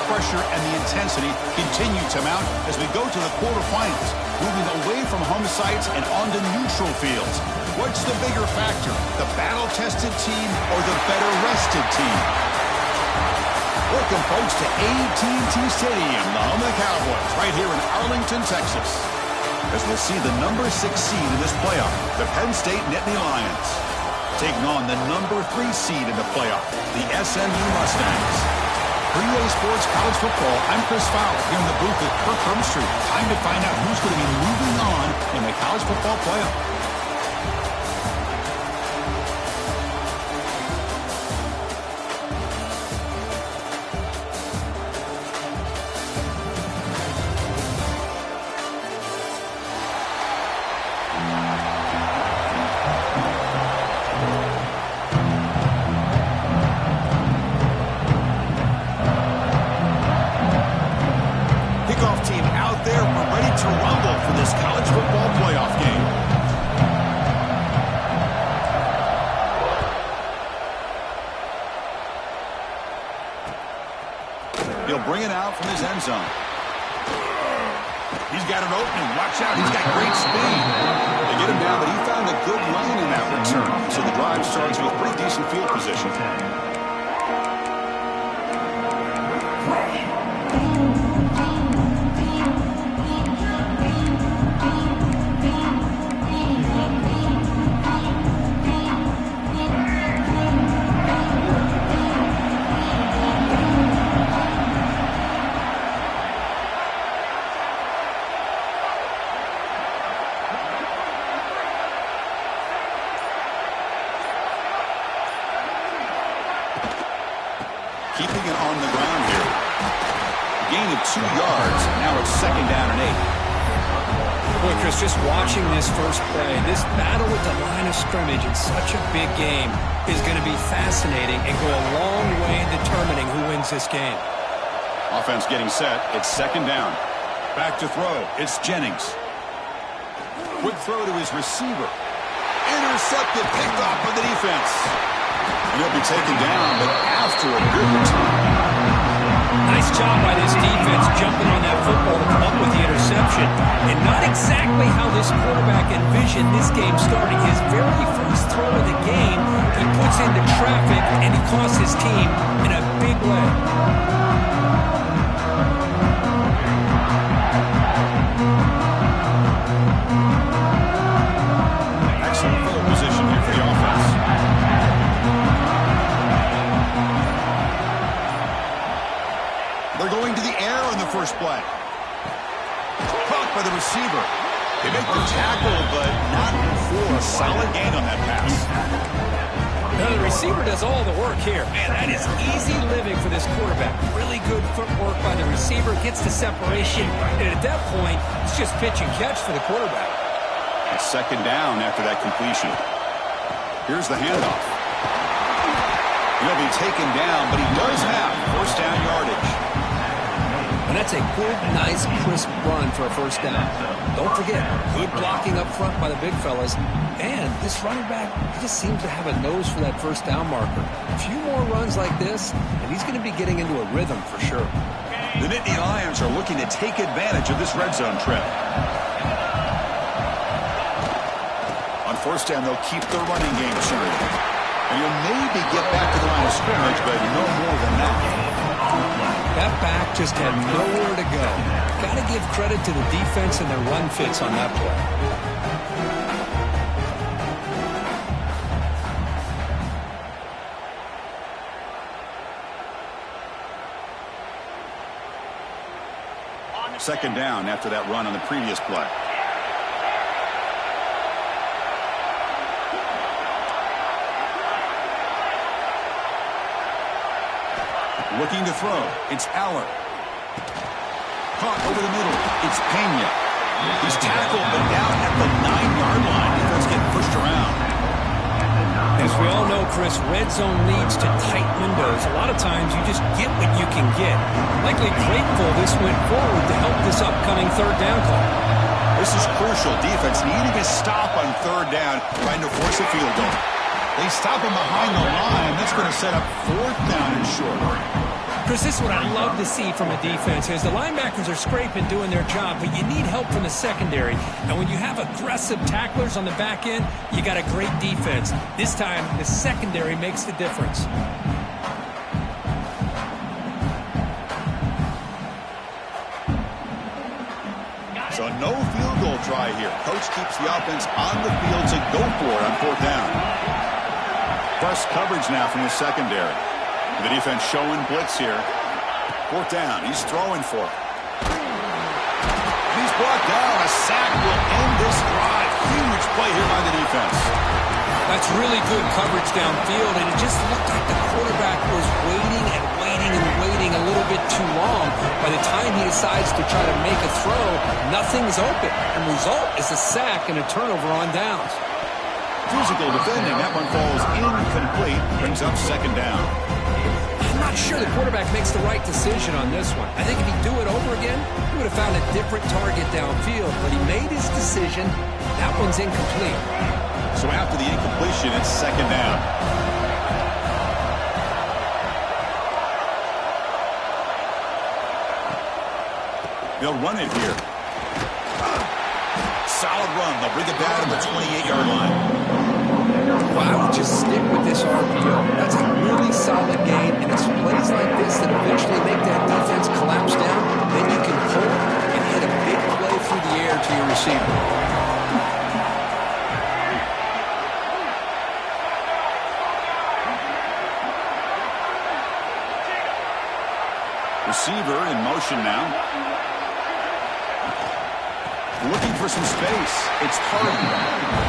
pressure and the intensity continue to mount as we go to the quarterfinals, moving away from home sites and onto neutral fields. What's the bigger factor, the battle-tested team or the better-rested team? Welcome, folks, to AT&T Stadium, the home of the Cowboys, right here in Arlington, Texas, as we'll see the number 6 seed in this playoff, the Penn State Nittany Lions, taking on the number 3 seed in the playoff, the SMU Mustangs. For EA Sports College Football, I'm Chris Fowler here in the booth at Kirk Herbstreit. Time to find out who's going to be moving on in the college football playoff. He'll bring it out from his end zone. He's got an opening. Watch out. He's got great speed. They get him down, but he found a good lane in that return. So the drive starts with pretty decent field position. Keeping it on the ground here. Gain of 2 yards. Now it's 2nd down and 8. Boy, Chris, just watching this first play, this battle with the line of scrimmage in such a big game is going to be fascinating and go a long way in determining who wins this game. Offense getting set. It's 2nd down. Back to throw. It's Jennings. Quick throw to his receiver. Intercepted. Picked off by the defense. And he'll be taken down, but after a good return. Nice job by this defense jumping on that football to come up with the interception. And not exactly how this quarterback envisioned this game starting. His very first throw of the game, he puts into traffic, and he costs his team in a big way. Excellent field position here for the offense. They're going to the air on the first play. Caught by the receiver. They make the tackle, but not for a solid gain on that pass. Now the receiver does all the work here. Man, that is easy living for this quarterback. Really good footwork by the receiver. Gets the separation. And at that point, it's just pitch and catch for the quarterback. A 2nd down after that completion. Here's the handoff. He'll be taken down, but he does have 1st down yardage. And that's a good, nice, crisp run for a 1st down. Don't forget, good blocking up front by the big fellas. And this running back, he just seems to have a nose for that 1st down marker. A few more runs like this, and he's going to be getting into a rhythm for sure. The Nittany Lions are looking to take advantage of this red zone trip. On 1st down, they'll keep their running game churning. And you'll maybe get back to the line of scrimmage, but no more than that. That back just had nowhere to go. Got to give credit to the defense and their run fits on that play. Second down after that run on the previous play. Looking to throw. It's Aller. Caught over the middle. It's Pena. He's tackled, but down at the 9-yard line. Defense getting pushed around. As we all know, Chris, red zone leads to tight windows. A lot of times you just get what you can get. Likely grateful this went forward to help this upcoming 3rd down call. This is crucial. Defense needing a stop on 3rd down, trying to force a field goal. They stop him behind the line. That's going to set up 4th down and short. Chris, this is what I love to see from a defense is the linebackers are scraping, doing their job, but you need help from the secondary. And when you have aggressive tacklers on the back end, you got a great defense. This time, the secondary makes the difference. So no field goal try here. Coach keeps the offense on the field to go for it on 4th down. Press coverage now from the secondary. The defense showing blitz here. 4th down. He's throwing for it. He's brought down. A sack will end this drive. Huge play here by the defense. That's really good coverage downfield, and it just looked like the quarterback was waiting and waiting and waiting a little bit too long. By the time he decides to try to make a throw, nothing's open. And the result is a sack and a turnover on downs. Physical defending. That one falls incomplete. Brings up 2nd down. I'm not sure the quarterback makes the right decision on this one. I think if he'd do it over again, he would have found a different target downfield. But he made his decision. That one's incomplete. So after the incompletion, it's 2nd down. They'll run it here. Solid run. They'll bring it down to the 28-yard line. Well, I would just stick with this RPO. That's a really solid gain, and it's plays like this that eventually make that defense collapse down. Then you can pull and hit a big play through the air to your receiver. Receiver in motion now. Looking for some space. It's Hardy.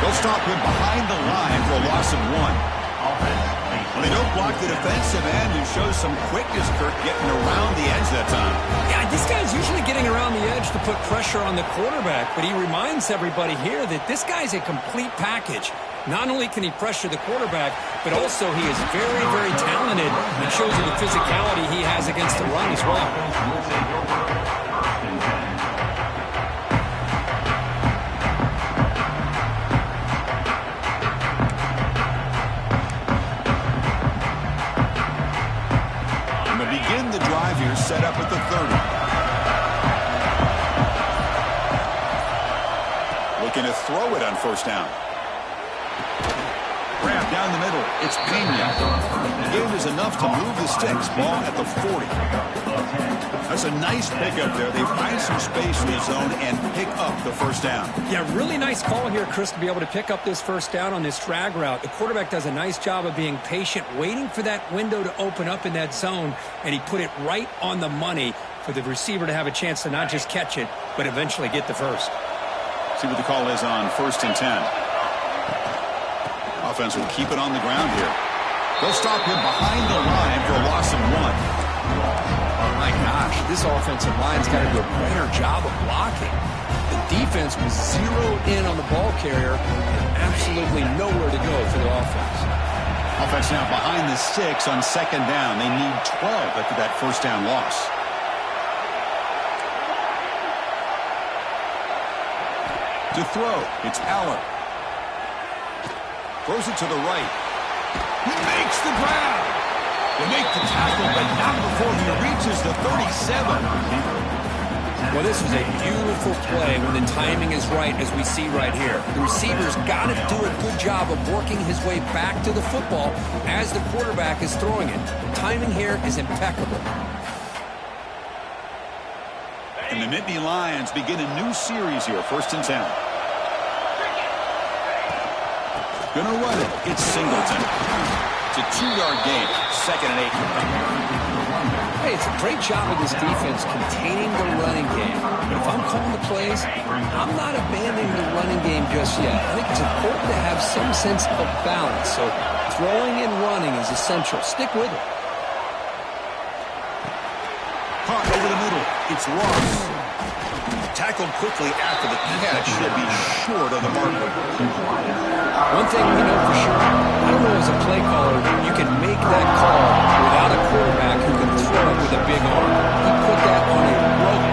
They'll stop him behind the line for a loss of 1. Well, they don't block the defensive end, who shows some quickness, Kirk, getting around the edge that time. Yeah, this guy's usually getting around the edge to put pressure on the quarterback, but he reminds everybody here that this guy's a complete package. Not only can he pressure the quarterback, but also he is very, very talented and shows you the physicality he has against the run as well. And they begin the drive here, set up at the 30. Looking to throw it on 1st down. Grab down the middle. It's Pena. The game is enough to move the sticks. Ball at the 40. That's a nice pickup there. They find some space in the zone and pick up the 1st down. Yeah, really nice call here, Chris, to be able to pick up this 1st down on this drag route. The quarterback does a nice job of being patient, waiting for that window to open up in that zone, and he put it right on the money for the receiver to have a chance to not just catch it, but eventually get the first. See what the call is on 1st and 10. Offense will keep it on the ground here. They'll stop him behind the line for a loss of 1. My gosh, this offensive line's got to do a better job of blocking. The defense was zeroed in on the ball carrier and absolutely nowhere to go for the offense. Offense now behind the 6 on 2nd down. They need 12 after that 1st down loss. To throw, it's Allen. Throws it to the right. He makes the grab. They make the tackle, but not before he reaches the 37. Well, this was a beautiful play when the timing is right, as we see right here. The receiver's got to do a good job of working his way back to the football as the quarterback is throwing it. The timing here is impeccable. And the Nittany Lions begin a new series here, 1st and 10. Gonna run it. It's Singleton. It's a 2-yard gain. 2nd and 8. Hey, it's a great job of this defense containing the running game. But if I'm calling the plays, I'm not abandoning the running game just yet. I think it's important to have some sense of balance. So throwing and running is essential. Stick with it. Caught over the middle. It's Ross. Tackled quickly after the catch. Should be short of the marker. One thing we know for sure, I don't know as a play caller, you can make that call without a quarterback who can throw it with a big arm. He put that on a rope.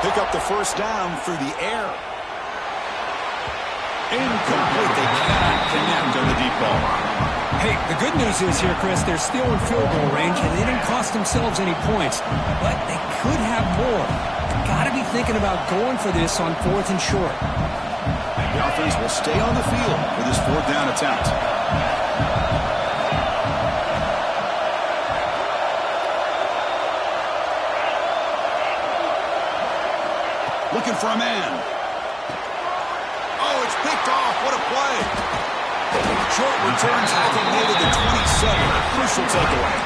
pick up the first down through the air. Incomplete. They cannot connect on the deep ball. Hey, the good news is here, Chris, they're still in field goal range, and they didn't cost themselves any points. But they could have more. Got to be thinking about going for this on 4th and short. The offense will stay on the field for this 4th down attempt. Looking for a man. Oh, it's picked off. What a play. Short return tackle made at the 27. A crucial takeaway.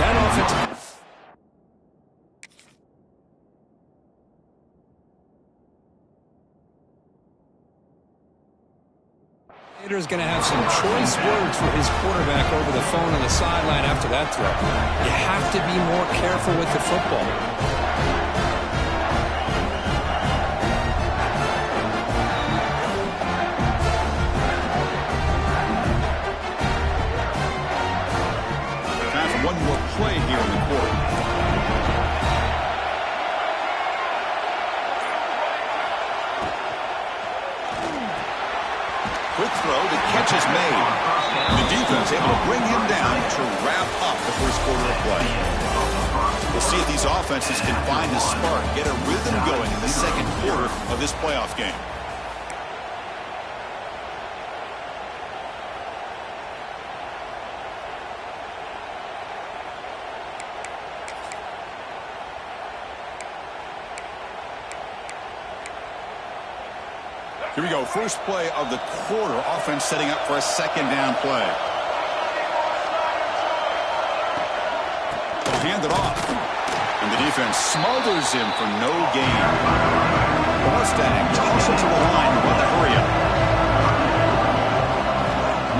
That offense. Is going to have some choice words for his quarterback over the phone on the sideline after that throw. You have to be more careful with the football. Time for one more play here in the quarter. Quick throw, the catch is made. The defense able to bring him down to wrap up the first quarter of play. We'll see if these offenses can find a spark, get a rhythm going in the second quarter of this playoff game. Here we go. First play of the quarter. Offense setting up for a second down play. They'll hand it off. And the defense smothers him for no gain. The Mustang toss it to the line with the hurry up.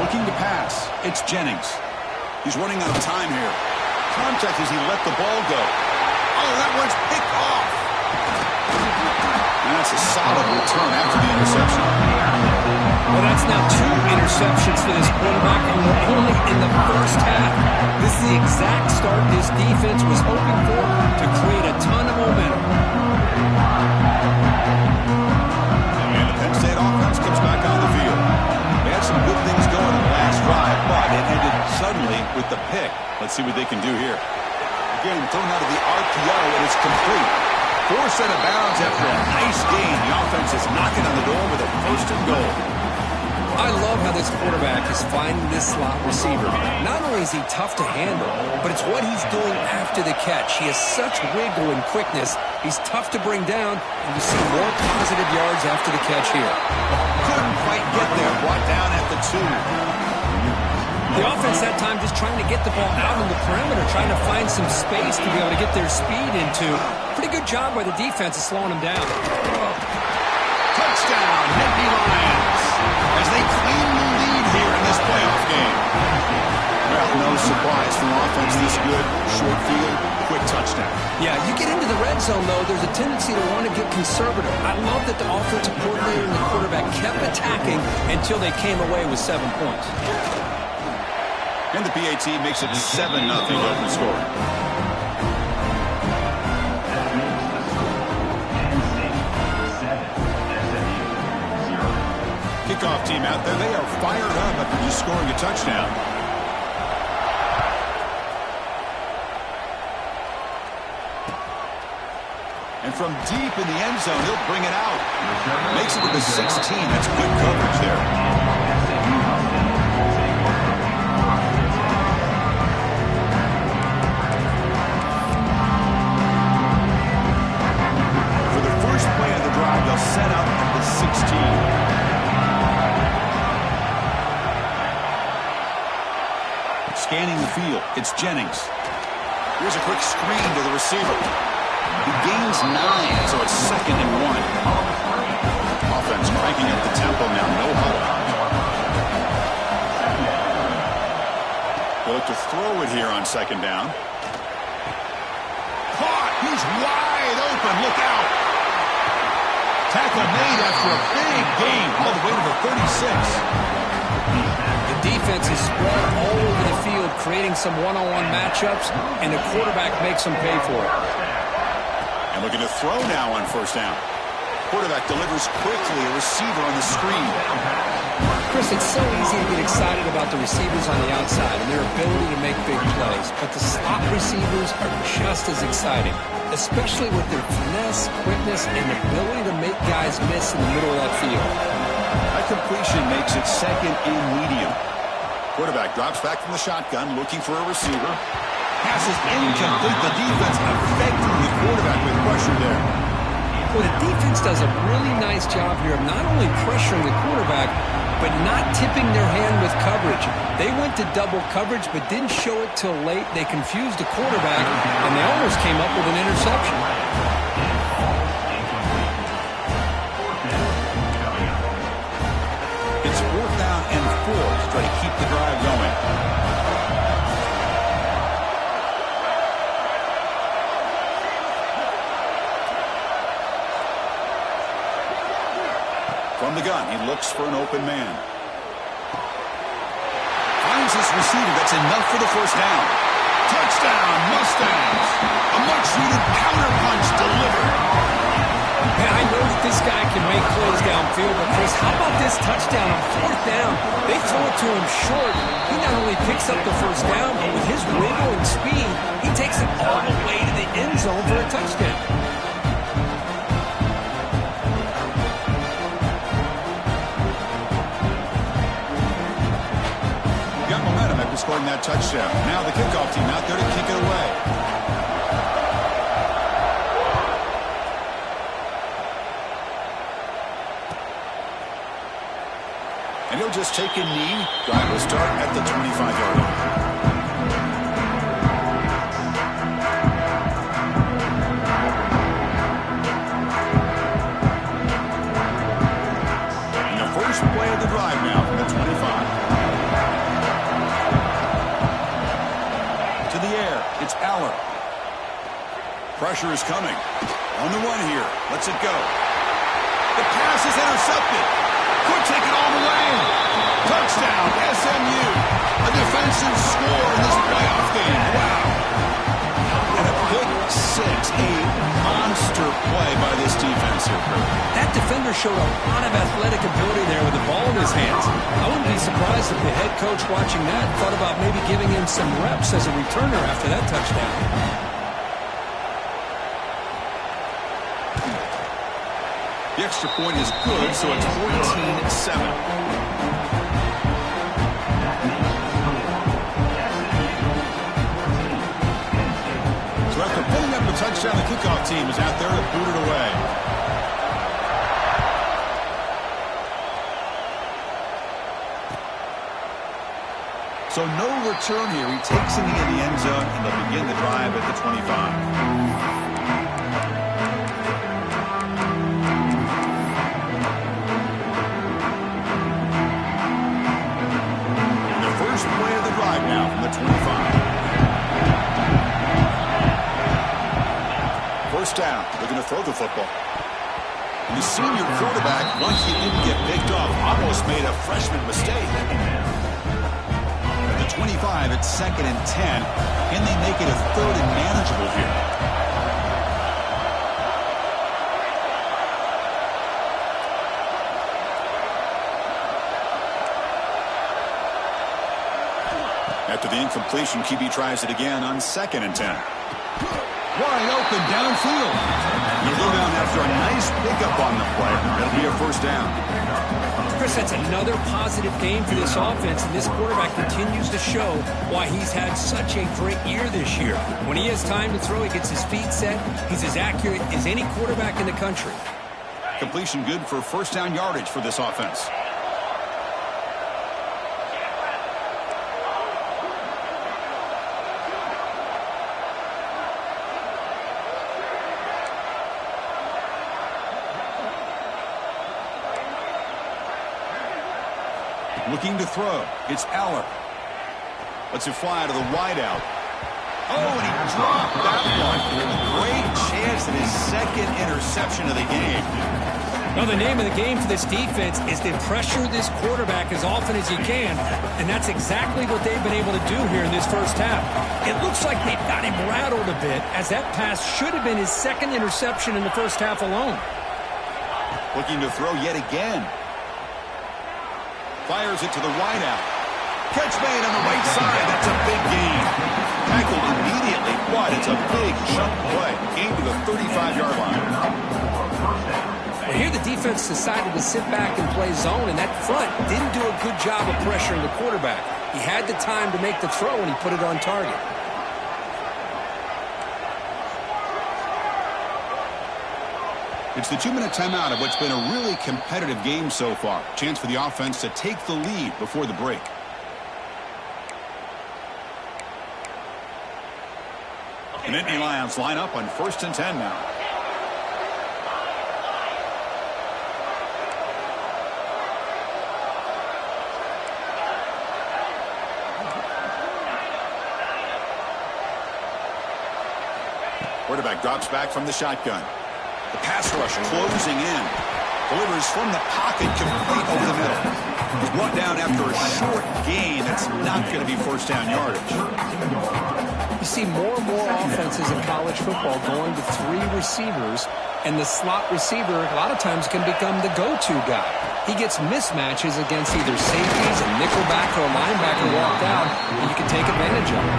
Looking to pass. It's Jennings. He's running out of time here. Contact as he let the ball go. Oh, that one's picked off. And that's a solid return after the interception. Well, that's now 2 interceptions for this quarterback, and we're only in the first half. This is the exact start this defense was hoping for to create a ton of momentum. And the Penn State offense comes back on the field. They had some good things going in the last drive, but it ended suddenly with the pick. Let's see what they can do here. Again, thrown out of the RPO, and it's complete. Forced out of bounds after a nice gain. The offense is knocking on the door with a first and goal. I love how this quarterback is finding this slot receiver. Not only is he tough to handle, but it's what he's doing after the catch. He has such wiggle and quickness. He's tough to bring down, and you see more positive yards after the catch here. Couldn't quite get there. Brought down at the 2. The offense that time just trying to get the ball out on the perimeter, trying to find some space to be able to get their speed into. Pretty good job by the defense of slowing them down. Touchdown, Nittany Lions, as they claim the lead here in this playoff game. Well, no surprise from offense this good. Short field, quick touchdown. Yeah, you get into the red zone, though, there's a tendency to want to get conservative. I love that the offensive coordinator and the quarterback kept attacking until they came away with 7 points. And the PAT makes it 7-0 open scoring. Kickoff team out there. They are fired up after just scoring a touchdown. And from deep in the end zone, he'll bring it out. Makes it to the 16. That's good coverage there. Set up at the 16. Scanning the field, it's Jennings. Here's a quick screen to the receiver. He gains 9, so it's 2nd and 1. Offense cranking up the tempo now, no huddle. They'll look to throw it here on 2nd down. Caught, he's wide open, look out. Tackle made after a big gain, all the way to the 36. The defense is spread all over the field, creating some one-on-one matchups, and the quarterback makes them pay for it. And looking to throw now on first down. Quarterback delivers quickly, a receiver on the screen. Chris, it's so easy to get excited about the receivers on the outside and their ability to make big plays, but the slot receivers are just as exciting, especially with their finesse, quickness, and ability to make guys miss in the middle of that field. That completion makes it second and medium. Quarterback drops back from the shotgun, looking for a receiver. Pass is incomplete. The defense affecting the quarterback with pressure there. Well, the defense does a really nice job here of not only pressuring the quarterback, but not tipping their hand with coverage. They went to double coverage, but didn't show it till late. They confused the quarterback, and they almost came up with an interception. It's 4th down and 4 to try to keep the drive going. From the gun, he looks for an open man. Finds his receiver. That's enough for the first down. Touchdown, Mustangs. A much-needed counterpunch delivered. Man, I know that this guy can make plays downfield, but Chris, how about this touchdown on 4th down? They throw it to him short. He not only picks up the first down, but with his wiggle and speed, he takes it all the way to the end zone for a touchdown. Scoring that touchdown. Now the kickoff team out there to kick it away. And he'll just take a knee. Drive will start at the 25-yard line. And the first play of the drive now from the 25. It's Aller. Pressure is coming. On the run here. Lets it go. The pass is intercepted. Could take it all the way. Touchdown, SMU. A defensive score in this playoff game. Wow. And a pick six. A monster play by this defense here. That defender showed a lot of athletic ability there with the ball in his hands. I wouldn't be surprised if the head coach watching that thought about maybe giving him some reps as a returner after that touchdown. The extra point is good, so it's 14-7. After putting up a touchdown, the kickoff team is out there to boot it away. So no return here. He takes it into the end zone, and they'll begin the drive at the 25. Now from the 25. First down. They're going to throw the football. And the senior quarterback, once he didn't get picked off, almost made a freshman mistake. At the 25, it's 2nd and 10. Can they make it a 3rd and manageable here? After the incompletion, QB tries it again on 2nd and 10. Wide open downfield. They'll go down after a nice pickup on the play. That'll be a first down. Chris, that's another positive game for this offense, and this quarterback continues to show why he's had such a great year this year. When he has time to throw, he gets his feet set. He's as accurate as any quarterback in the country. Completion good for first down yardage for this offense. Looking to throw. It's Aller. Lets it fly to the wideout. Oh, and he dropped that one. Great chance makes it his second interception of the game. Well, the name of the game for this defense is to pressure this quarterback as often as you can, and that's exactly what they've been able to do here in this first half. It looks like they've got him rattled a bit, as that pass should have been his second interception in the first half alone. Looking to throw yet again. Fires it to the wide out. Catch made on the right side. That's a big gain. Tackled immediately, but it's a big chunk play. Gain to the 35-yard line. Well, here the defense decided to sit back and play zone, and that front didn't do a good job of pressuring the quarterback. He had the time to make the throw, and he put it on target. It's the 2-minute timeout of what's been a really competitive game so far. Chance for the offense to take the lead before the break. The Nittany Lions line up on 1st and 10 now. Quarterback drops back from the shotgun. The pass rush closing in. Delivers from the pocket, complete over the middle. He's brought down after a short gain. That's not going to be first down yardage. You see more and more offenses in college football going to 3 receivers, and the slot receiver a lot of times can become the go-to guy. He gets mismatches against either safeties, a nickelback, or a linebacker walked out, and you can take advantage of it.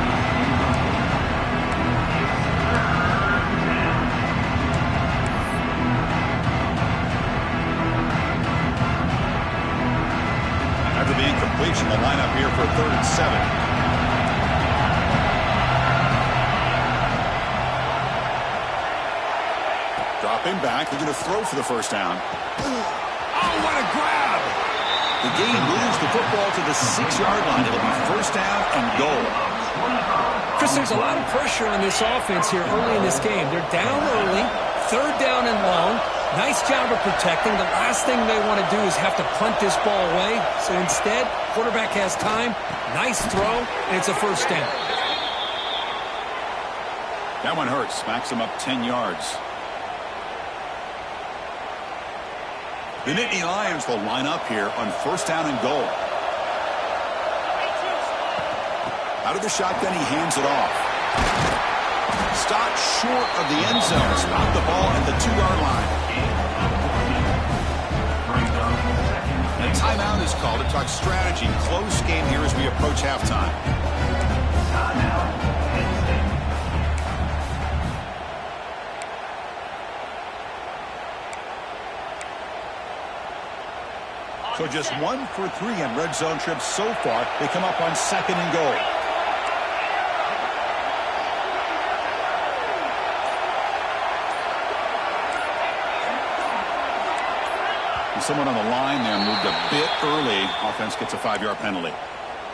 After the incompletion, the lineup here for 3rd and 7. Dropping back, looking to throw for the first down. Oh, what a grab! The gain moves the football to the 6-yard line. It'll be first down and goal. Chris, there's a lot of pressure on this offense here early in this game. They're down early, 3rd down and long. Nice job of protecting. The last thing they want to do is have to punt this ball away. So instead, quarterback has time. Nice throw, and it's a first down. That one hurts. Smacks him up 10 yards. The Nittany Lions will line up here on 1st down and goal. Out of the shotgun, he hands it off. Stopped short of the end zone. Stopped the ball at the 2-yard line. A timeout is called to talk strategy. Close game here as we approach halftime. So just 1 for 3 on red zone trips so far. They come up on 2nd and goal. Someone on the line there moved a bit early. Offense gets a 5-yard penalty.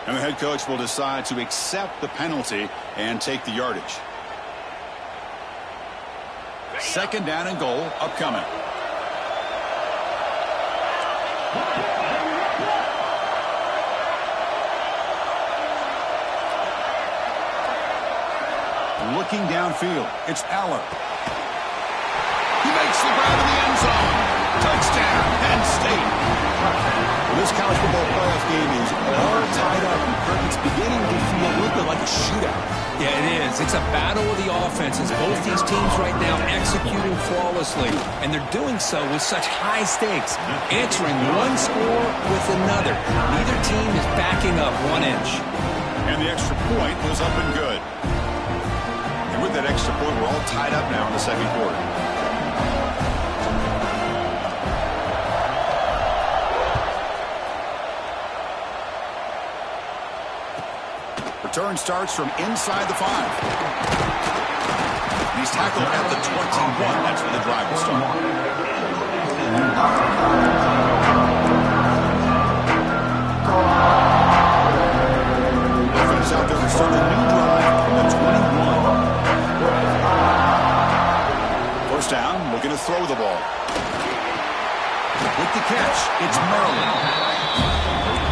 And the head coach will decide to accept the penalty and take the yardage. 2nd down and goal upcoming. Looking downfield, it's Aller. He makes the grab in the end zone. Touchdown, Penn State. Well, this college football playoff game is all tied up. It's beginning to feel a little bit like a shootout. Yeah, it is. It's a battle of the offenses. Both these teams right now executing flawlessly, and they're doing so with such high stakes, answering one score with another. Neither team is backing up 1 inch. And the extra point was up and good. And with that extra point, we're all tied up now in the 2nd quarter. Return starts from inside the 5. And he's tackled at the 21. That's where the drive will start. Offense out there to start a new drive from the 21. First down, looking to throw the ball. With the catch, it's Maryland.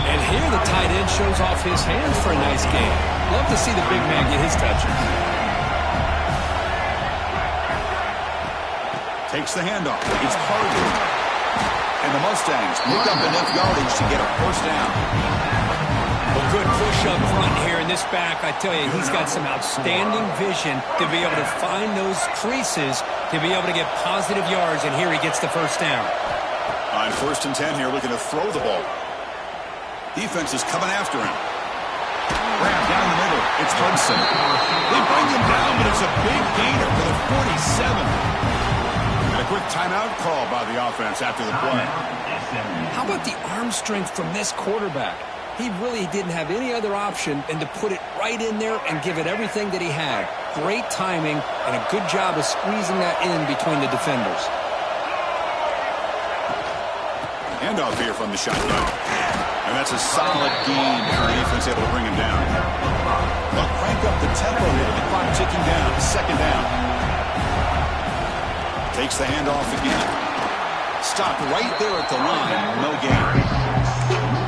And here the tight end shows off his hands for a nice game. Love to see the big man get his touches. Takes the handoff. It's Hardy. And the Mustangs pick up enough yardage to get a first down. A good push up front here in this back. I tell you, he's got some outstanding vision to be able to find those creases, to be able to get positive yards, and here he gets the first down. On 1st and 10 here, looking to throw the ball. Defense is coming after him. Grab down the middle. It's Hudson. They bring him down, but it's a big gainer for the 47. And a quick timeout call by the offense after the play. How about the arm strength from this quarterback? He really didn't have any other option than to put it right in there and give it everything that he had. Great timing and a good job of squeezing that in between the defenders. Handoff here from the shotgun. And that's a solid gain. Our defense able to bring him down. They'll crank up the tempo here with the clock ticking down. 2nd down. Takes the handoff again. Stopped right there at the line. No gain.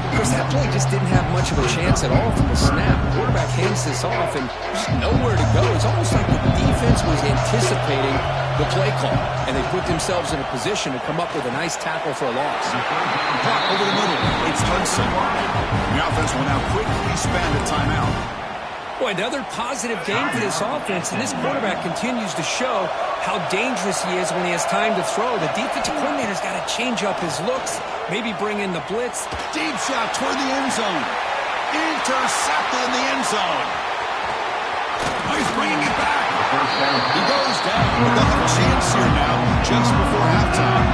Of course, that play just didn't have much of a chance at all from the snap. The quarterback hands this off and just nowhere to go. It's almost like the defense was anticipating the play call, and they put themselves in a position to come up with a nice tackle for a loss. Clock over the middle. It's Hudson. The offense will now quickly spend a timeout. Boy, another positive game for this offense, and this quarterback continues to show how dangerous he is when he has time to throw. The defensive coordinator's got to change up his looks, maybe bring in the blitz. Deep shot toward the end zone. Intercepted in the end zone. Oh, he's bringing it back. He goes down, but they'll have a chance here now just before halftime.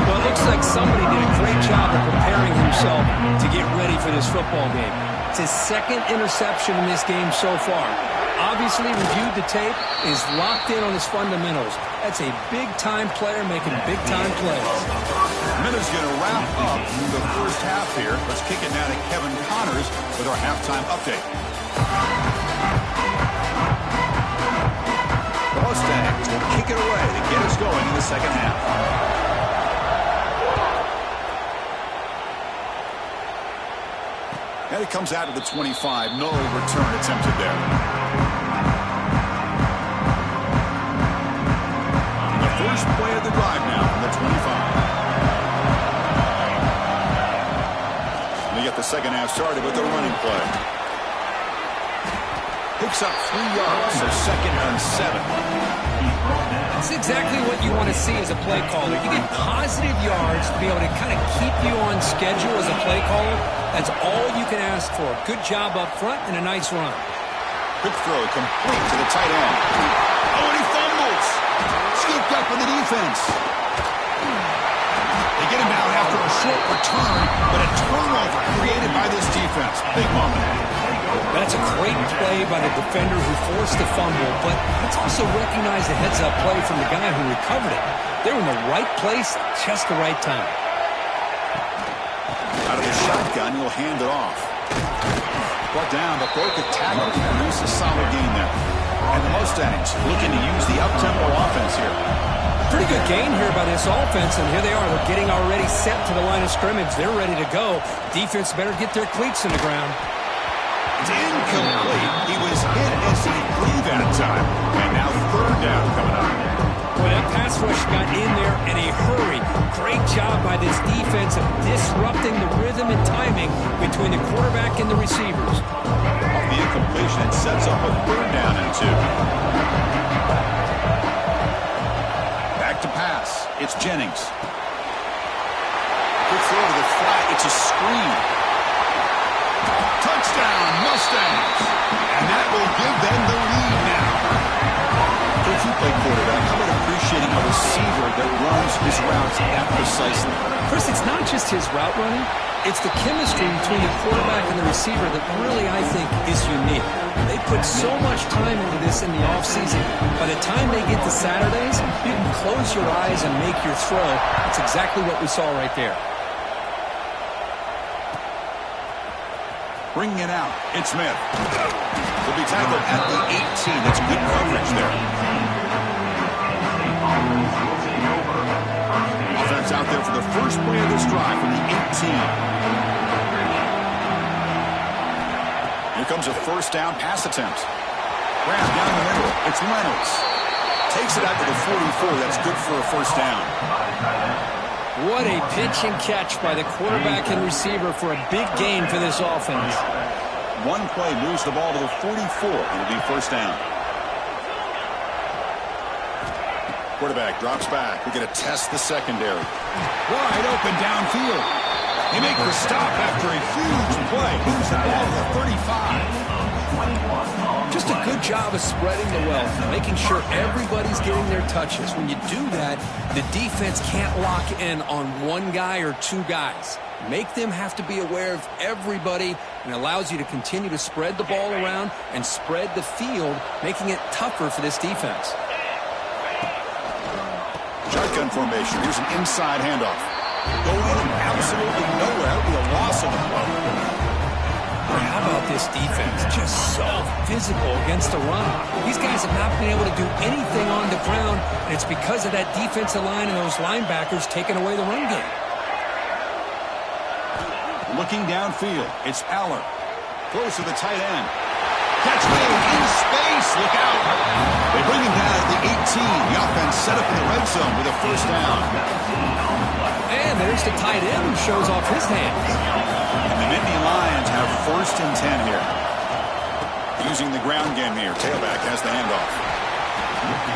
Well, it looks like somebody did a great job of preparing himself to get ready for this football game. It's his 2nd interception in this game so far. Obviously reviewed the tape, is locked in on his fundamentals. That's a big-time player making big-time plays. Minute's going to wrap up the first half here. Let's kick it now to Kevin Connors with our halftime update. The Mustangs will kick it away to get us going in the second half. And it comes out of the 25. No return attempted there. The first play of the drive now from the 25. They get the second half started with the running play. Picks up 3 yards, so 2nd and 7. That's exactly what you want to see as a play caller. You get positive yards to be able to kind of keep you on schedule as a play caller. That's all you can ask for. Good job up front and a nice run. Quick throw complete to the tight end. Oh, and he fumbles. Scooped up in the defense. They get him down after a short return, but a turnover created by this defense. Big moment. That's a great play by the defender who forced the fumble, but let's also recognize the heads-up play from the guy who recovered it. They were in the right place, just the right time. Out of the shotgun, he'll hand it off. Brought down, but broke a tackle to produce a solid gain there. And the Mustangs looking to use the up-tempo offense here. Pretty good gain here by this offense, and here they are. They're getting already set to the line of scrimmage. They're ready to go. Defense better get their cleats in the ground. It's incomplete. He was hit as he threw that time. And now 3rd down coming up. Boy, that pass rush got in there in a hurry. Great job by this defense of disrupting the rhythm and timing between the quarterback and the receivers. Off the incompletion, it sets up a 3rd down and 2. Back to pass. It's Jennings. Good throw to the flat. It's a screen. Touchdown, Mustangs. And that will give them the lead now. If you play quarterback, how about appreciating a receiver that runs his routes that precisely? Chris, it's not just his route running. It's the chemistry between the quarterback and the receiver that really, I think, is unique. They put so much time into this in the offseason. By the time they get to Saturdays, you can close your eyes and make your throw. That's exactly what we saw right there. Bringing it out, it's Smith. Will be tackled at the 18. That's good coverage there. Offense out there for the first play of this drive from the 18. Here comes a 1st down pass attempt. Grab down the middle. It's Reynolds. Takes it out to the 44. That's good for a first down. What a pitch and catch by the quarterback and receiver for a big gain for this offense. One play moves the ball to the 44. It'll be first down. Quarterback drops back. We're going to test the secondary. Wide open downfield. He makes the stop after a huge play. Moves the ball to the 35. Just a good job of spreading the wealth, making sure everybody's getting their touches. When you do that, the defense can't lock in on one guy or two guys. Make them have to be aware of everybody, and allows you to continue to spread the ball around and spread the field, making it tougher for this defense. Shotgun formation. Here's an inside handoff. Going absolutely nowhere. That would be a loss of the play. How about this defense? Just so physical against the run. These guys have not been able to do anything on the ground, and it's because of that defensive line and those linebackers taking away the run game. Looking downfield, it's Aller. Throws to the tight end. Catch made in space. Look out. They bring him down at the 18. The offense set up in the red zone with a first down. And there's the tight end who shows off his hand. And the Nittany Lions have first and 10 here. Using the ground game here. Tailback has the handoff.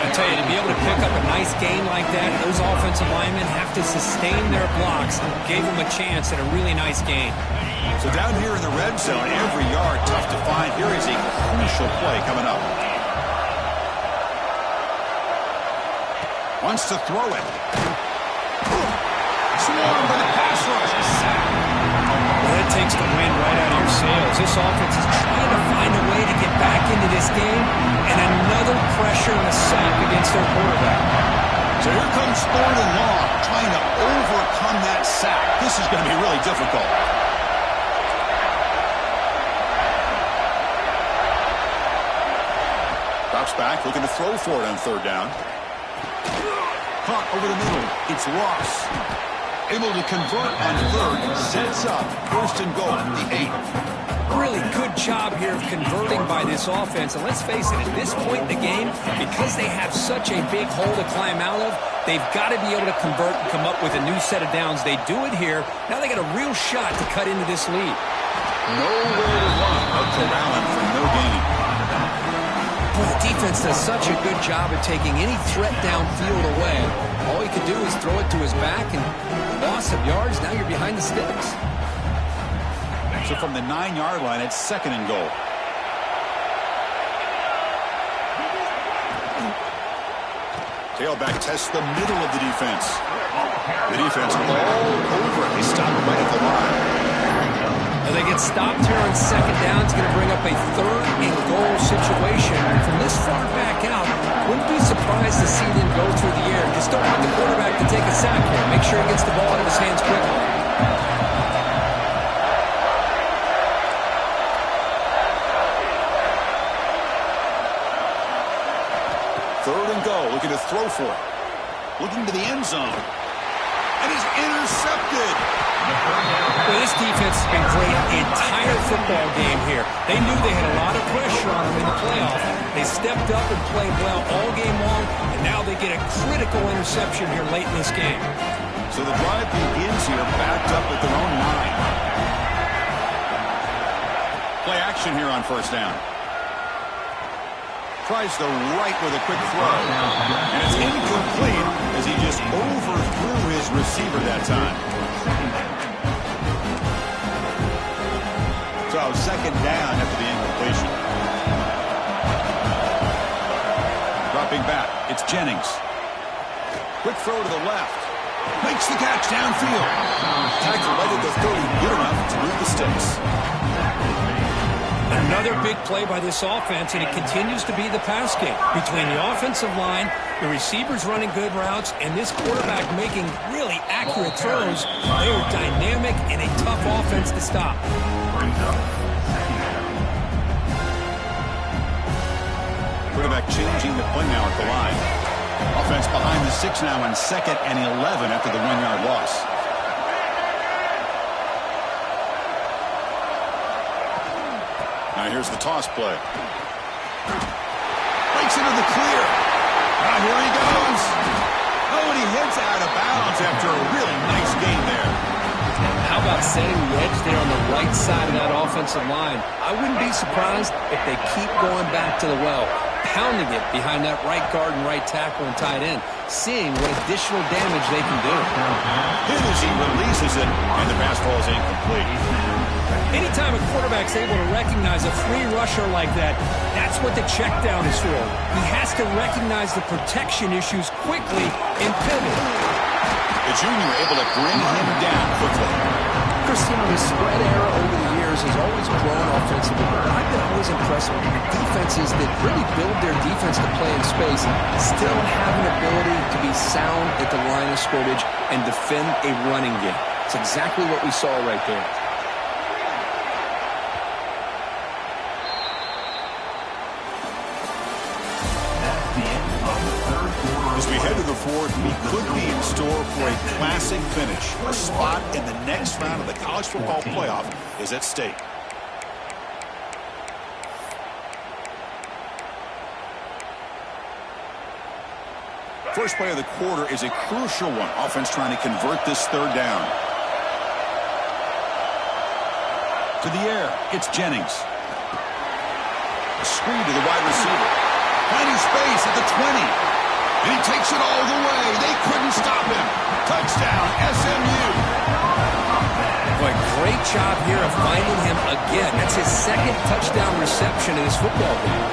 I tell you, to be able to pick up a nice gain like that, those offensive linemen have to sustain their blocks. Gave them a chance at a really nice gain. So down here in the red zone, every yard tough to find. Here is a crucial play coming up. Wants to throw it. Swarmed by the pass rush. Well, that takes the wind right out of your sails. This offense is trying to find a way to get back into this game, and another pressure and a sack against their quarterback. So here comes third and long, trying to overcome that sack. This is going to be really difficult. Drops back, looking to throw for it on third down. Caught over the middle. It's Ross. Able to convert on third. Sets up first and goal at the 8. Really good job here of converting by this offense. And let's face it, at this point in the game, because they have such a big hole to climb out of, they've got to be able to convert and come up with a new set of downs. They do it here. Now they got a real shot to cut into this lead. Nowhere to run but corralling for no gain. Boy, the defense does such a good job of taking any threat downfield away. All he could do is throw it to his back, and loss of yards, now you're behind the sticks. So from the 9-yard line, it's second and goal. Tailback tests the middle of the defense. The defense all over it. They stop right at the line. Now they get stopped here on second down. It's going to bring up a third and goal situation. From this far back out, wouldn't be surprised to see them go through the air. Just don't want the quarterback to take a sack here. Make sure he gets the ball out of his hands quickly. Third and goal, looking to throw for it. Looking to the end zone. And is intercepted. Well, this defense has been great the entire football game here. They knew they had a lot of pressure on them in the playoff. They stepped up and played well all game long, and now they get a critical interception here late in this game. So the drive begins here backed up at their own 9. Play action here on first down. Tries the right with a quick throw. And it's incomplete as he just overthrew his receiver that time. So second down after the incompletion. Dropping back, it's Jennings. Quick throw to the left. Makes the catch downfield. Tackle right at the 30, good enough to move the sticks. Another big play by this offense, and it continues to be the pass game. Between the offensive line, the receivers running good routes, and this quarterback making really accurate throws, they are dynamic and a tough offense to stop. Quarterback changing the play now at the line. Offense behind the 6 now on second and 11 after the 1-yard loss. Now here's the toss play. Breaks into the clear. Here he goes. Oh, and he hits out of bounds after a really nice game there. How about setting the edge there on the right side of that offensive line? I wouldn't be surprised if they keep going back to the well, pounding it behind that right guard and right tackle and tight end, seeing what additional damage they can do. Hit as he releases it, and the pass falls incomplete. Anytime a quarterback's able to recognize a free rusher like that, that's what the check down is for. He has to recognize the protection issues quickly and pivot. The junior able to bring him down quickly. Cristiano, the spread era over the years has always grown offensively, but I've been always impressed with defenses that really build their defense to play in space, still have an ability to be sound at the line of scrimmage and defend a running game. It's exactly what we saw right there. As we head to the fourth, we could be in store for a classic finish. A spot in the next round of the college football playoff is at stake. First play of the quarter is a crucial one. Offense trying to convert this third down. To the air, it's Jennings. A screen to the wide receiver. Finding space at the 20. And he takes it all the way. They couldn't stop him. Touchdown, SMU. Boy, great job here of finding him again. That's his second touchdown reception in his football game.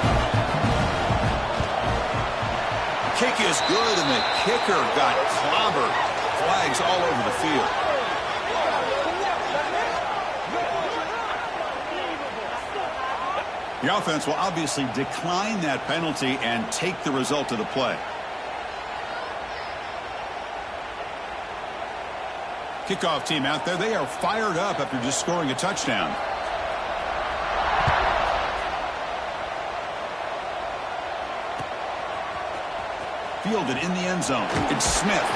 Kick is good, and the kicker got clobbered. Flags all over the field. The offense will obviously decline that penalty and take the result of the play. Kickoff team out there. They are fired up after just scoring a touchdown. Fielded in the end zone. It's Smith.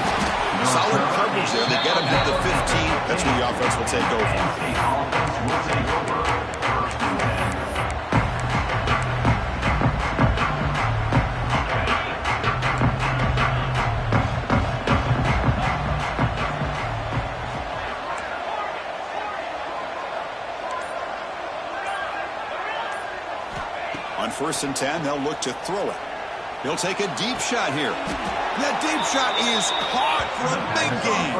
Solid coverage there. They get him at the 15. That's where the offense will take over. On 1st and 10, they'll look to throw it. He'll take a deep shot here. That deep shot is caught for a big gain.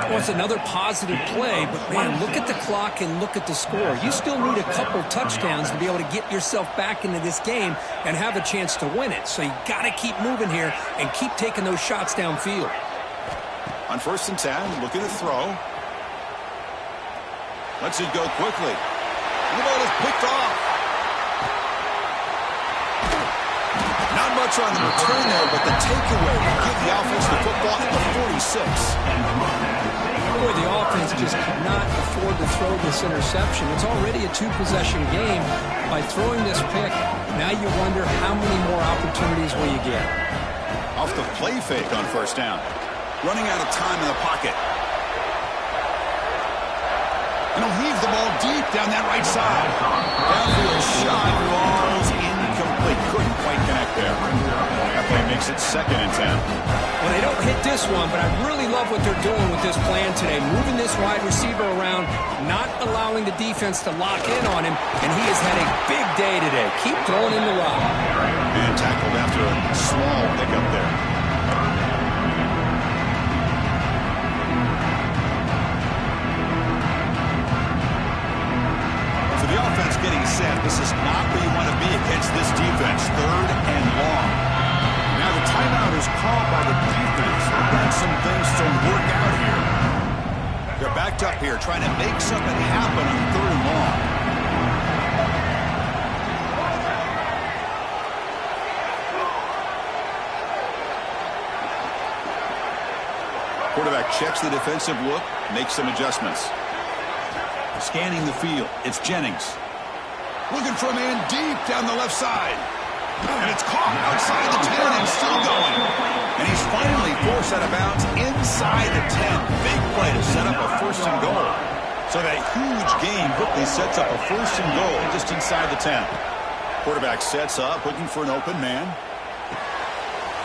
Well, it's another positive play, but, man, look at the clock and look at the score. You still need a couple touchdowns to be able to get yourself back into this game and have a chance to win it. So you got to keep moving here and keep taking those shots downfield. On 1st and 10, looking to throw. Lets it go quickly. The ball is picked off. Not much on the return there, but the takeaway will give the offense the football at the 46. Boy, the offense just could not afford to throw this interception. It's already a two-possession game. By throwing this pick, now you wonder how many more opportunities will you get. Off the play fake on 1st down. Running out of time in the pocket. And he'll heave the ball deep down that right side. Downfield shot falls incomplete. Couldn't quite connect there. That play makes it 2nd and 10. Well, they don't hit this one, but I really love what they're doing with this plan today. Moving this wide receiver around, not allowing the defense to lock in on him, and he has had a big day today. Keep throwing in the rock. And tackled after a small pickup there. Getting set. This is not where you want to be against this defense. 3rd and long. Now the timeout is called by the defense. They've got some things to work out here. They're backed up here trying to make something happen on 3rd and long. Quarterback checks the defensive look, makes some adjustments. Scanning the field. It's Jennings. Looking for a man deep down the left side. And it's caught outside the 10 and still going. And he's finally forced out of bounds inside the 10. Big play to set up a 1st and goal. So that huge gain quickly sets up a 1st and goal just inside the 10. Quarterback sets up, looking for an open man.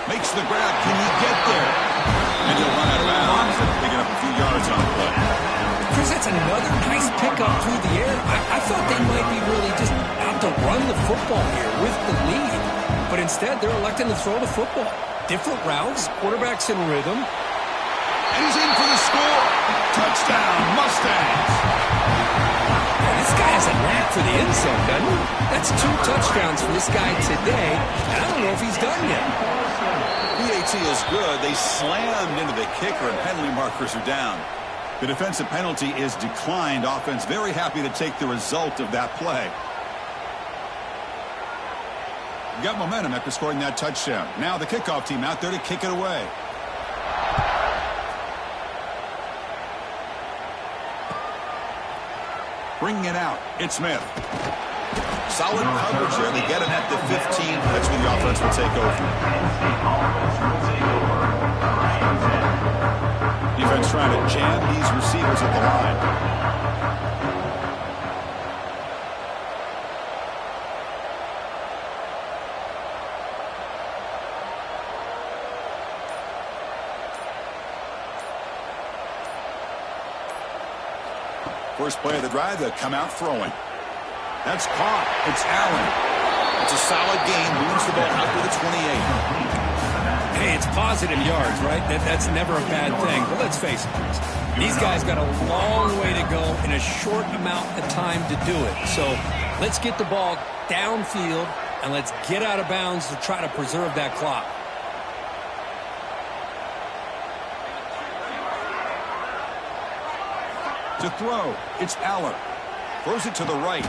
Makes the grab. Can he get there? And he'll run out of bounds, picking up a few yards on the play. Chris, that's another nice pickup through the air. I thought they might be really just out to run the football here with the lead. But instead, they're electing to throw the football. Different routes, quarterback's in rhythm. And he's in for the score. Touchdown, Mustangs. This guy has a knack for the end zone, doesn't he? That's 2 touchdowns for this guy today. And I don't know if he's done yet. PAT is good. They slammed into the kicker, and penalty markers are down. The defensive penalty is declined. Offense very happy to take the result of that play. Got momentum after scoring that touchdown. Now the kickoff team out there to kick it away. Bringing it out. It's Smith. Solid coverage there. They get him at the 15. That's where the offense will take over. Defense trying to jam these receivers at the line. First play of the drive, they'll come out throwing. That's caught. It's Allen. It's a solid game. Moves the ball out to the 28. Hey, it's positive yards, right? That's never a bad thing. But let's face it, these guys got a long way to go in a short amount of time to do it. So let's get the ball downfield, and let's get out of bounds to try to preserve that clock. To throw, it's Aller. Throws it to the right.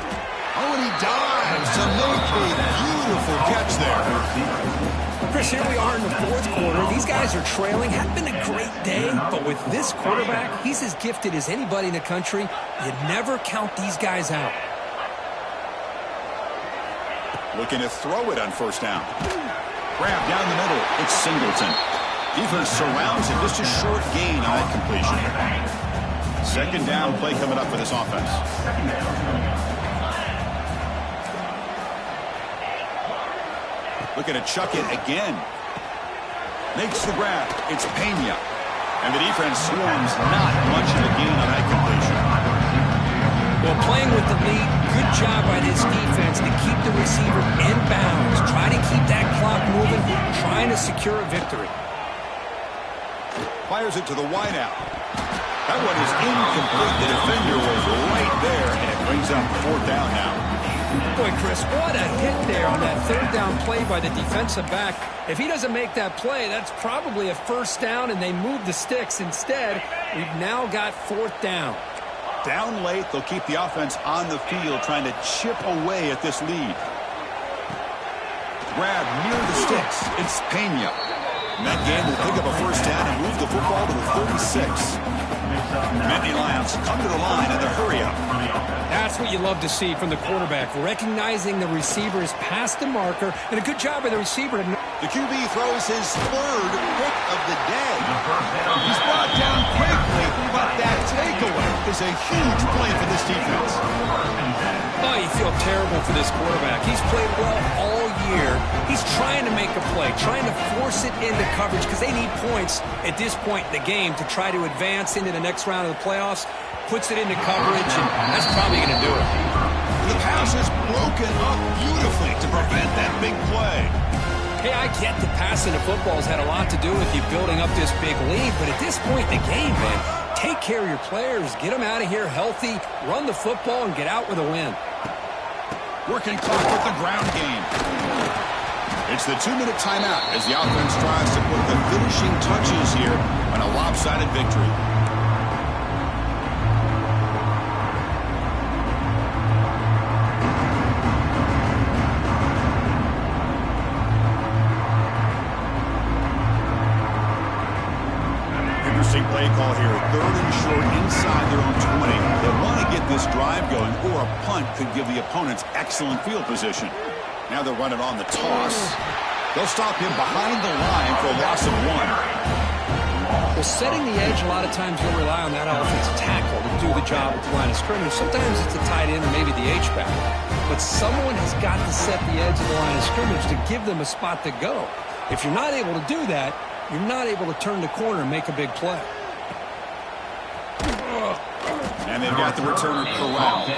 Oh, and he dives to make a beautiful catch there. Chris, here we are in the 4th quarter. These guys are trailing. Hadn't been a great day, but with this quarterback, he's as gifted as anybody in the country. You never count these guys out. Looking to throw it on first down. Grab down the middle. It's Singleton. Defense surrounds him. Just a short gain on that completion. Second down play coming up for this offense. Looking to chuck it again. Makes the grab. It's Pena. And the defense swarms. Not much of a gain on that completion. Well, playing with the lead, good job by this defense to keep the receiver in bounds. Try to keep that clock moving, trying to secure a victory. Fires it to the wideout. That one is incomplete. The defender was right there, and it brings up 4th down now. Boy, Chris, what a hit there on that 3rd down play by the defensive back. If he doesn't make that play, that's probably a first down, and they move the sticks. Instead, we've now got 4th down. Down late, they'll keep the offense on the field, trying to chip away at this lead. Grab near the sticks. It's Pena. And that game will pick up a first down and move the football to the 36. Nittany Lions come to the line in the hurry-up. That's what you love to see from the quarterback, recognizing the receiver is past the marker, and a good job by the receiver. The QB throws his 3rd pick of the day. He's brought down quickly, but that takeaway is a huge play for this defense. Oh, you feel terrible for this quarterback. He's played well all year. He's trying to make a play, trying to force it into coverage because they need points at this point in the game to try to advance into the next round of the playoffs. Puts it into coverage, and that's probably going to do it. The pass is broken up beautifully to prevent that big play. Hey, I get the passing of football has had a lot to do with you building up this big lead, but at this point in the game, man, take care of your players, get them out of here healthy, run the football, and get out with a win. Working clock with the ground game. It's the 2-minute timeout as the offense tries to put the finishing touches here on a lopsided victory. Interesting play call here. 3rd and short inside their own 20. They want to get this drive going, or a punt could give the opponents excellent field position. Now they're running on the toss. They'll stop him behind the line for a loss of 1. Well, setting the edge, a lot of times you'll rely on that offensive tackle to do the job at the line of scrimmage. Sometimes it's a tight end or maybe the H-back. But someone has got to set the edge of the line of scrimmage to give them a spot to go. If you're not able to do that, you're not able to turn the corner and make a big play. And they've got the returner corralled.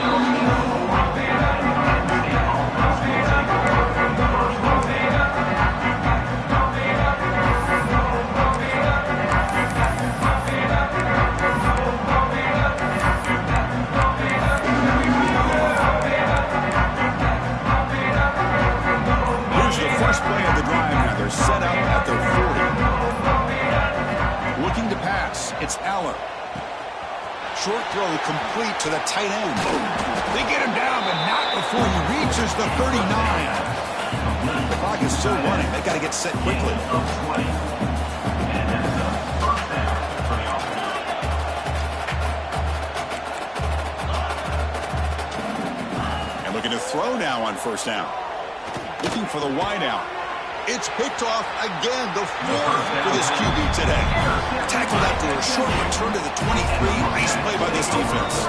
Here's the first play of the drive now. They're set up at their 40. Looking to pass. It's Aller. Short throw complete to the tight end. They get him down, but not before he reaches the 39. The clock is still running. They got to get set quickly. And looking to throw now on first down. Looking for the wide out. It's picked off again, the fourth for this QB today. Tackled after a short return to the 23. Nice play by this defense.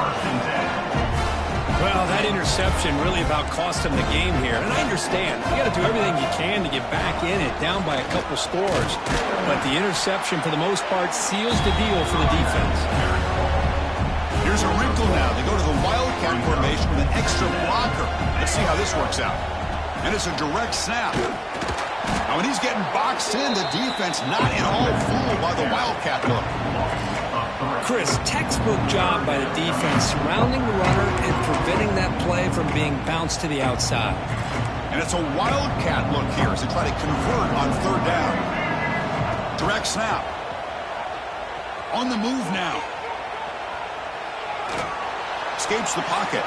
Well, that interception really about cost him the game here. And I understand. You got to do everything you can to get back in it, down by a couple scores. But the interception, for the most part, seals the deal for the defense. Here's a wrinkle now. They go to the Wildcat formation with an extra blocker. Let's see how this works out. And it's a direct snap. Now, when he's getting boxed in, the defense not at all fooled by the Wildcat look. Chris, textbook job by the defense surrounding the runner and preventing that play from being bounced to the outside. And it's a Wildcat look here as they try to convert on third down. Direct snap. On the move now. Escapes the pocket.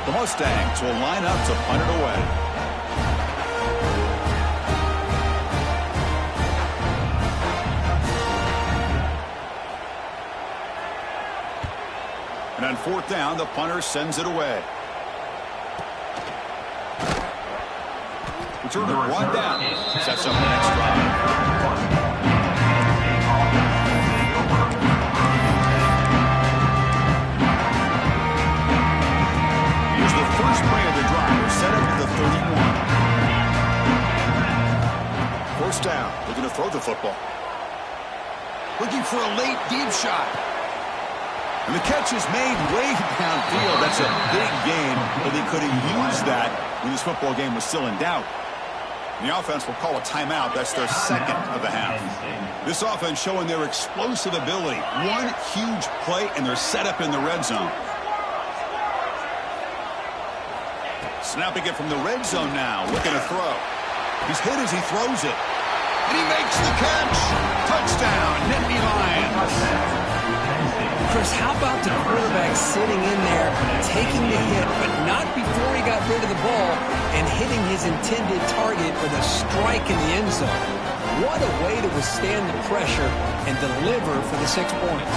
The Mustangs will line up to punt it away. And on fourth down, the punter sends it away. Return to one down. Sets up the next drive. First play of the drive, they're set up to the 31. First down, looking to throw the football. Looking for a late deep shot. And the catch is made way downfield. That's a big gain, but they could have used that when this football game was still in doubt. And the offense will call a timeout. That's their second of the half. This offense showing their explosive ability. One huge play, and they're set up in the red zone. Snapping it from the red zone now, looking to throw. He's hit as he throws it. And he makes the catch. Touchdown, Nittany Lions. Chris, how about the quarterback sitting in there, taking the hit, but not before he got rid of the ball and hitting his intended target with a strike in the end zone. What a way to withstand the pressure and deliver for the 6 points.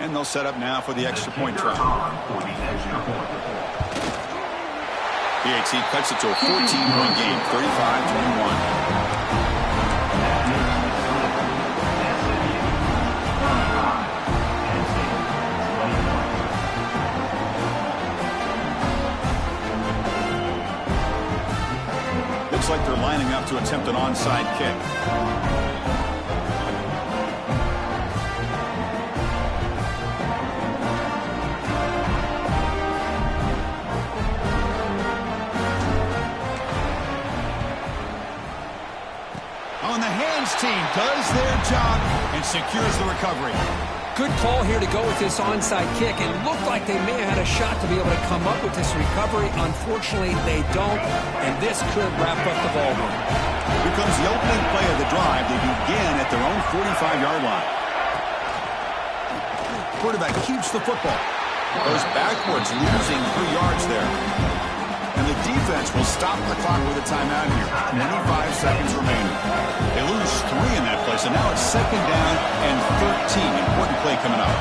And they'll set up now for the extra point try. PAT cuts it to a 14-point game, 35-21. Looks like they're lining up to attempt an onside kick. Team does their job and secures the recovery. Good call here to go with this onside kick. It looked like they may have had a shot to be able to come up with this recovery. Unfortunately, they don't, and this could wrap up the ball game. Here comes the opening play of the drive. They begin at their own 45-yard line. Quarterback keeps the football. Goes backwards, losing 3 yards there. And the defense will stop the clock with a timeout here. 25 seconds remaining. They lose 3 in that play, so now it's second down and 13. Important play coming up.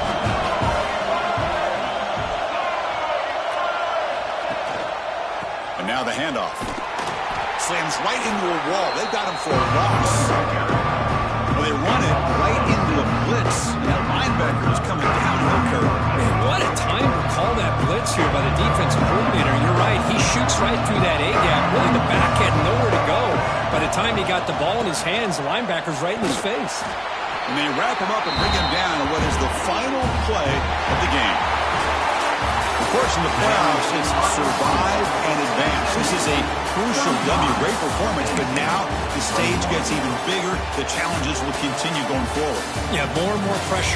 And now the handoff. Slams right into a wall. They've got him for a loss. Well, they run it right into a blitz, and that linebacker is coming downhill, Kurt. Man, what a time to call that blitz here by the defensive coordinator. You're right. He shoots right through that A-gap. Really, the back had nowhere to go. By the time he got the ball in his hands, the linebacker's right in his face. And they wrap him up and bring him down in what is the final play of the game. Of course, in the playoffs, it's survive and advance. This is a crucial W. Great performance, but now the stage gets even bigger. The challenges will continue going forward. Yeah, more and more pressure.